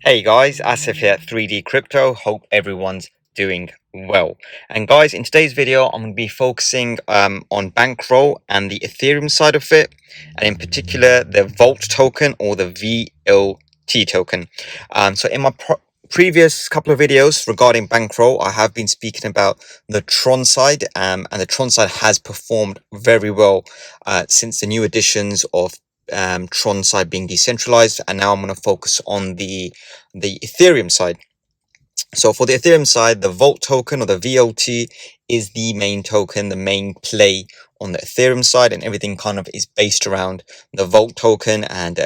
Hey guys, Asif here at 3D Crypto. Hope everyone's doing well. And guys, in today's video, I'm going to be focusing on Bankroll and the Ethereum side of it, and in particular the Vault token or the VLT token. So in my previous couple of videos regarding Bankroll, I have been speaking about the TRON side, and the TRON side has performed very well since the new additions of TRON side being decentralized, and now I'm going to focus on the Ethereum side. So for the Ethereum side, the Vault token or the VLT is the main token, the main play on the Ethereum side, and everything kind of is based around the Vault token, and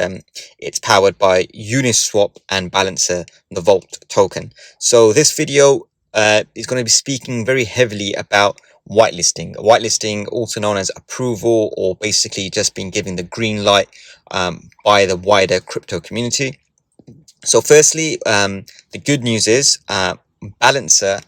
it's powered by Uniswap and Balancer, the Vault token. So this video is going to be speaking very heavily about whitelisting. Whitelisting, also known as approval, or basically just being given the green light by the wider crypto community. So firstly, the good news is Balancer,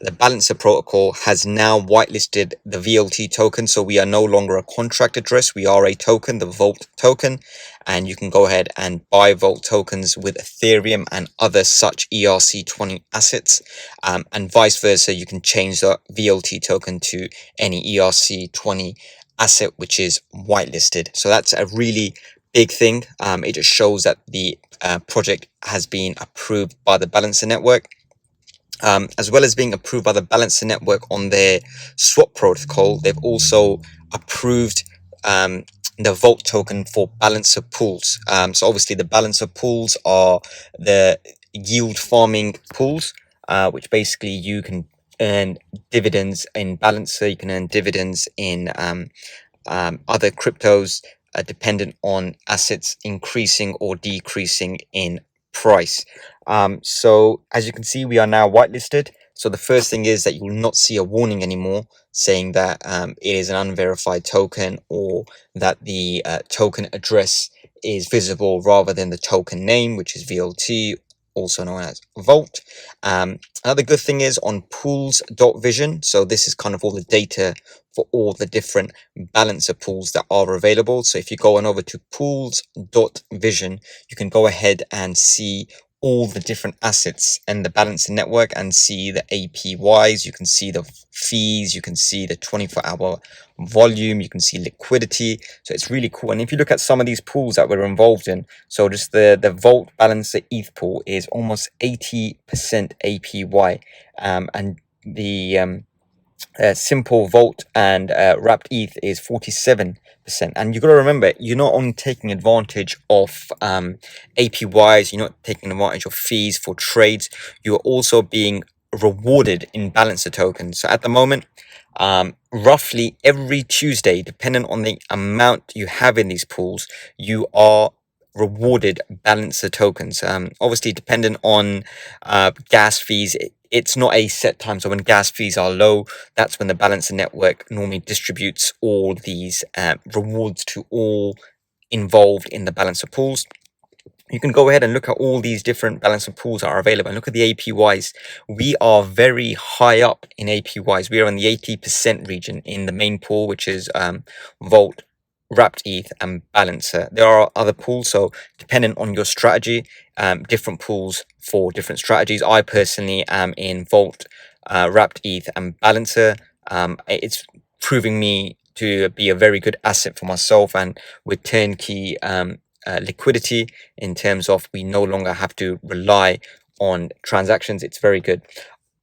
the Balancer protocol has now whitelisted the VLT token. So we are no longer a contract address. We are a token, the Vault token. And you can go ahead and buy Vault tokens with Ethereum and other such ERC20 assets. And vice versa, you can change the VLT token to any ERC20 asset which is whitelisted. So that's a really big thing. It just shows that the project has been approved by the Balancer network, as well as being approved by the Balancer network on their swap protocol. They've also approved the Vault token for Balancer pools. So obviously the Balancer pools are the yield farming pools, which basically you can earn dividends in Balancer, you can earn dividends in other cryptos, dependent on assets increasing or decreasing in price. So as you can see, we are now whitelisted. So the first thing is that you will not see a warning anymore saying that it is an unverified token, or that the token address is visible rather than the token name, which is VLT, also known as Vault. Another good thing is on pools.vision. So this is kind of all the data for all the different Balancer pools that are available. So if you go on over to pools.vision, you can go ahead and see all the different assets in the Balancer network and see the APYs, you can see the fees, you can see the 24-hour volume, you can see liquidity. So it's really cool. And if you look at some of these pools that we're involved in, so just the Vault Balancer ETH pool is almost 80% APY, and the simple Vault and wrapped ETH is 47%. And you got to remember, you're not only taking advantage of APYs, you're not taking advantage of fees for trades, you're also being rewarded in Balancer tokens. So at the moment, roughly every Tuesday, depending on the amount you have in these pools, you are rewarded Balancer tokens. Obviously dependent on gas fees, it's not a set time. So when gas fees are low, that's when the Balancer network normally distributes all these rewards to all involved in the Balancer pools. You can go ahead and look at all these different Balancer pools that are available and look at the APYs. We are very high up in APYs. We are in the 80% region in the main pool, which is Vault, wrapped ETH and Balancer. There are other pools, so dependent on your strategy, different pools for different strategies. I personally am in Vault, wrapped ETH and Balancer. It's proving me to be a very good asset for myself, and with turnkey liquidity, in terms of we no longer have to rely on transactions. It's very good.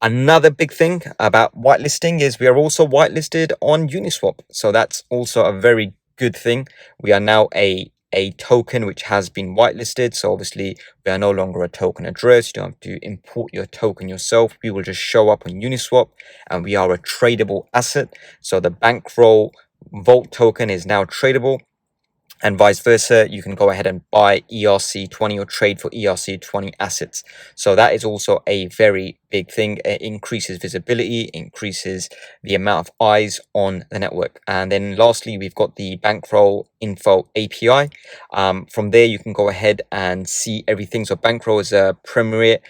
Another big thing about whitelisting is we are also whitelisted on Uniswap. So that's also a very good thing. We are now a token which has been whitelisted. So obviously we are no longer a token address. You don't have to import your token yourself. We will just show up on Uniswap, and we are a tradable asset. So the Bankroll Vault token is now tradable, and vice versa. You can go ahead and buy ERC20 or trade for ERC20 assets. So that is also a very big thing. It increases visibility, increases the amount of eyes on the network. And then lastly, we've got the Bankroll Info Api. From there, you can go ahead and see everything. So Bankroll is a premier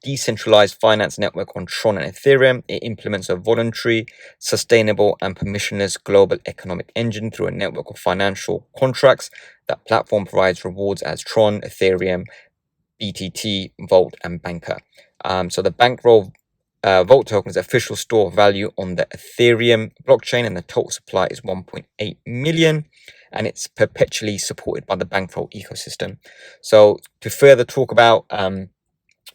decentralized finance network on TRON and Ethereum. It implements a voluntary, sustainable, and permissionless global economic engine through a network of financial contracts. That platform provides rewards as TRON, Ethereum, BTT, Vault, and Banker. So the Bankroll Vault token is official store of value on the Ethereum blockchain, and the total supply is 1.8 million, and it's perpetually supported by the Bankroll ecosystem. So to further talk about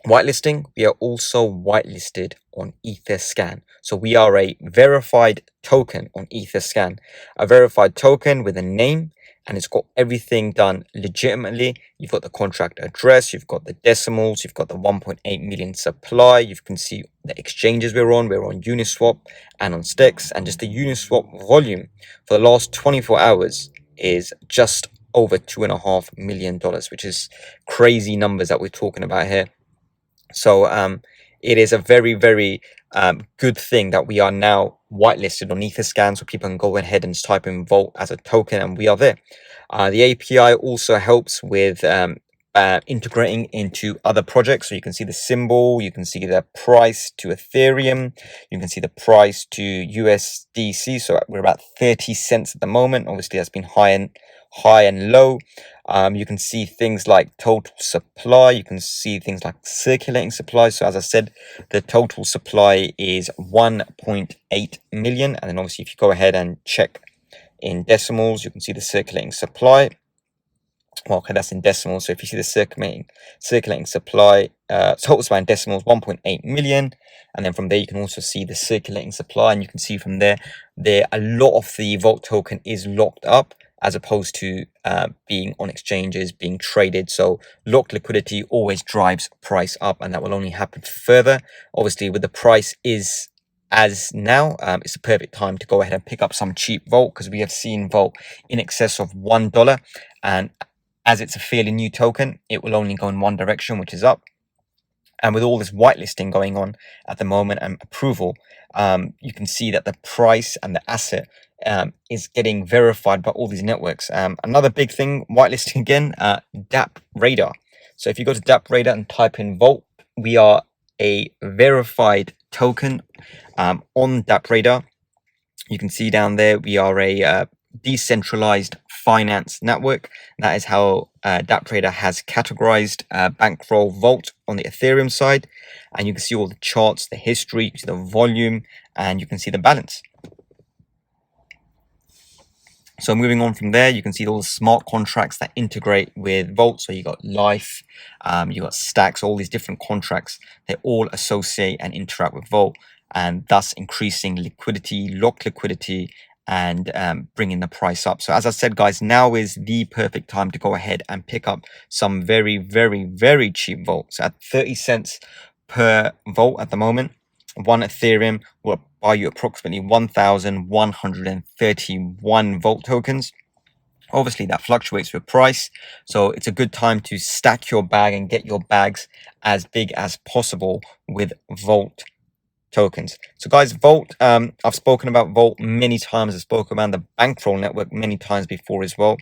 whitelisting, we are also whitelisted on Etherscan. So we are a verified token on Etherscan, a verified token with a name, and it's got everything done legitimately. You've got the contract address, you've got the decimals, you've got the 1.8 million supply. You can see the exchanges we're on. We're on Uniswap and on Stix, and just the Uniswap volume for the last 24 hours is just over $2.5 million, which is crazy numbers that we're talking about here. So it is a very, very good thing that we are now whitelisted on Etherscan, so people can go ahead and type in Vault as a token, and we are there. The API also helps with integrating into other projects. So you can see the symbol, you can see the price to Ethereum, you can see the price to USDC. So we're about 30 cents at the moment. Obviously, that's been high and low. You can see things like total supply. You can see things like circulating supply. So as I said, the total supply is 1.8 million. And then obviously, if you go ahead and check in decimals, you can see the circulating supply. Well, okay, that's in decimals. So if you see the circulating supply, total supply in decimals, 1.8 million. And then from there, you can also see the circulating supply. And you can see from there, a lot of the Vault token is locked up, as opposed to being on exchanges, being traded. So locked liquidity always drives price up, and that will only happen further. Obviously, with the price is as now, it's a perfect time to go ahead and pick up some cheap Vault, because we have seen Vault in excess of $1. And as it's a fairly new token, it will only go in one direction, which is up. And with all this whitelisting going on at the moment and approval, you can see that the price and the asset is getting verified by all these networks. Another big thing, whitelisting again, DappRadar. So if you go to DappRadar and type in Vault, we are a verified token on DappRadar. You can see down there, we are a decentralized finance network. That is how DappRadar has categorized Bankroll Vault on the Ethereum side. And you can see all the charts, the history, you can see the volume, and you can see the balance. So moving on from there, you can see all the smart contracts that integrate with Vault. So you got Life, you got Stacks, all these different contracts. They all associate and interact with Vault, and thus increasing liquidity, locked liquidity, and bringing the price up. So as I said, guys, now is the perfect time to go ahead and pick up some very, very, very cheap Vaults at 30 cents per Vault at the moment. One Ethereum will buy you approximately 1,131 Vault tokens. Obviously, that fluctuates with price, so it's a good time to stack your bag and get your bags as big as possible with Vault tokens. So guys, Vault, I've spoken about Vault many times. I've spoken about the Bankroll network many times before as well.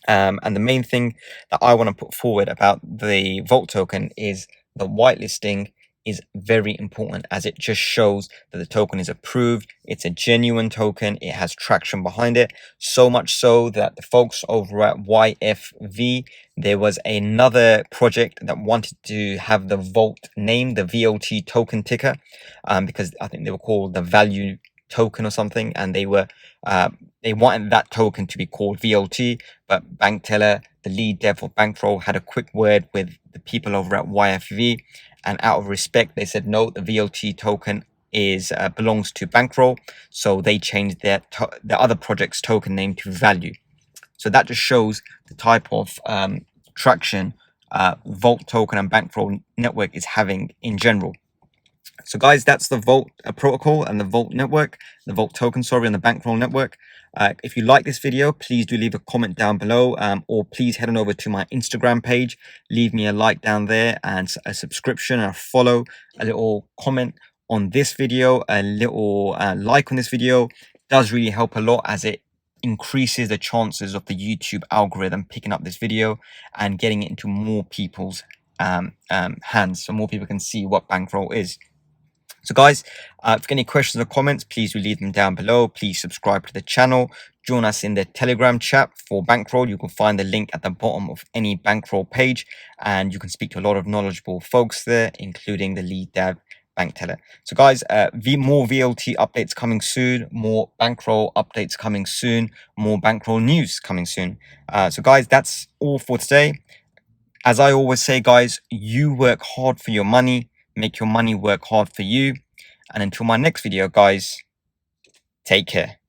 And the main thing that I want to put forward about the Vault token is the whitelisting is very important, as it just shows that the token is approved. It's a genuine token. It has traction behind it, so much so that the folks over at YFV, there was another project that wanted to have the Vault name, the VLT token ticker, because I think they were called the value token or something, and they wanted that token to be called VLT. But Bank Teller, the lead dev for Bankroll, had a quick word with the people over at YFV, and out of respect, they said no, the VLT token is belongs to Bankroll, so they changed the other project's token name to Value. So that just shows the type of traction Vault token and Bankroll network is having in general. So guys, that's the Vault protocol and the Vault network, the Vault token, sorry, and the Bankroll network. If you like this video, please do leave a comment down below, or please head on over to my Instagram page, leave me a like down there and a subscription and a follow, a little comment on this video, a little like on this video does really help a lot, as it increases the chances of the YouTube algorithm picking up this video and getting it into more people's hands, so more people can see what Bankroll is. So guys, if you've got any questions or comments, please do leave them down below. Please subscribe to the channel. Join us in the Telegram chat for Bankroll. You can find the link at the bottom of any Bankroll page, and you can speak to a lot of knowledgeable folks there, including the lead dev bank teller. So guys, more VLT updates coming soon, more Bankroll updates coming soon, more Bankroll news coming soon. So guys, that's all for today. As I always say, guys, you work hard for your money, make your money work hard for you. And until my next video, guys, take care.